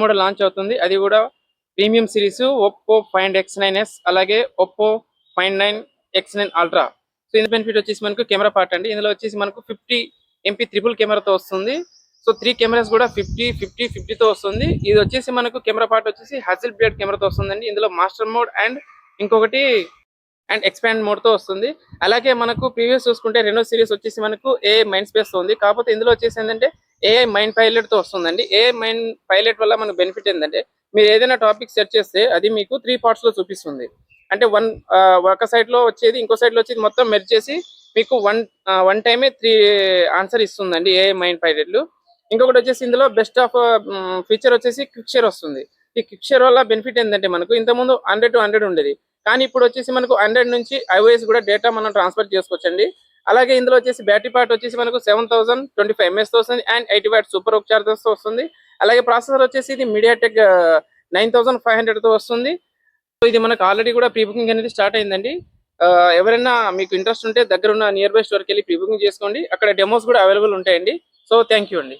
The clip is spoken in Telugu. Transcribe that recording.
మోడల్ లాంచ్ అవుతుంది. అది కూడా premium series Oppo find X9s అలాగే Oppo find 9 X9 ultra. So ఇందులో బెనిఫిట్ వచ్చేసి మనకు కెమెరా పార్ట్ అండి. ఇందులో వచ్చేసి మనకు 50 MP ట్రిపుల్ కెమెరాతో వస్తుంది. సో 3 కెమెరాస్ కూడా 50, 50, 50తో వస్తుంది. ఇది వచ్చేసి మనకు కెమెరా పార్ట్ వచ్చేసి హజిల్ బ్లేడ్ కెమెరాతో వస్తుందండి. ఇందులో మాస్టర్ మోడ్ అండ్ ఇంకొకటి ఎక్స్పాండ్ మోడ్ తో వస్తుంది. అలాగే మనకు ప్రీవియస్ చూసుకుంటే రెండో సిరీస్ వచ్చేసి మనకు AI మైండ్ స్పేస్ తో ఉంది. కాకపోతే ఇందులో వచ్చేసి ఏంటంటే AI మైండ్ పైలట్ తో వస్తుందండి. AI మైండ్ పైలట్ వల్ల మనకు బెనిఫిట్ ఏంటంటే మీరు ఏదైనా టాపిక్ సెర్చ్ చేస్తే అది మీకు 3 పార్ట్స్ లో చూపిస్తుంది. అంటే ఒక సైడ్ లో వచ్చేది ఇంకో సైడ్ లో వచ్చేది మొత్తం మెర్జ్ చేసి మీకు వన్ టైమే 3 ఆన్సర్ ఇస్తుందండి AI మైండ్ పైలట్లు. ఇంకొకటి వచ్చేసి ఇందులో బెస్ట్ ఆఫ్ ఫీచర్ వచ్చేసి క్విక్ షేర్ వస్తుంది. ఈ క్విక్ షేర్ వల్ల బెనిఫిట్ ఏంటంటే మనకు ఇంతకుముందు 100 to 100 ఉండేది. కానీ ఇప్పుడు వచ్చేసి మనకు 100 నుంచి iOS కూడా డేటా మనం ట్రాన్స్ఫర్ చేసుకోవచ్చండి. అలాగే ఇందులో వచ్చేసి బ్యాటరీ పార్ట్ వచ్చేసి మనకు 7025 mAh తో వస్తుంది అండ్ 80 వాట్ సూపర్ చార్జర్స్ తో వస్తుంది. అలాగే ప్రాసెసర్ వచ్చేసి ఇది మీడియాటెక్ 9500 తో వస్తుంది. సో ఇది మనకు ఆల్రెడీ కూడా ప్రీ బుకింగ్ అనేది స్టార్ట్ అయిందండి. ఎవరైనా మీకు ఇంట్రెస్ట్ ఉంటే దగ్గర ఉన్న నియర్ బై స్టోర్కి వెళ్ళి ప్రీ బుకింగ్ చేసుకోండి. అక్కడ డెమోస్ కూడా అవైలబుల్ ఉంటాయండి. సో థ్యాంక్ యూ అండి.